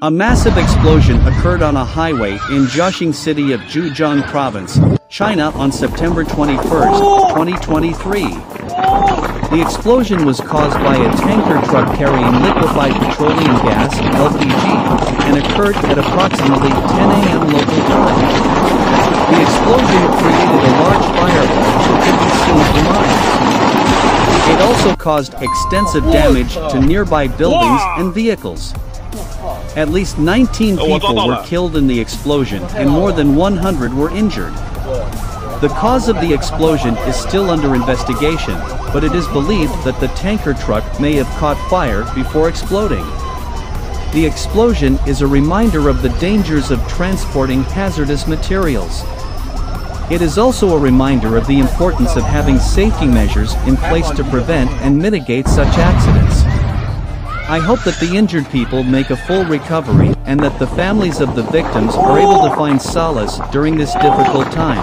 A massive explosion occurred on a highway in Jiaxing city of Zhejiang province, China on September 21, 2023. The explosion was caused by a tanker truck carrying liquefied petroleum gas (LPG) and occurred at approximately 10 a.m. local time. The explosion created a large fireball that could be seen for miles. It also caused extensive damage to nearby buildings and vehicles. At least 19 people were killed in the explosion and more than 100 were injured. The cause of the explosion is still under investigation, but it is believed that the tanker truck may have caught fire before exploding. The explosion is a reminder of the dangers of transporting hazardous materials. It is also a reminder of the importance of having safety measures in place to prevent and mitigate such accidents. I hope that the injured people make a full recovery and that the families of the victims are able to find solace during this difficult time.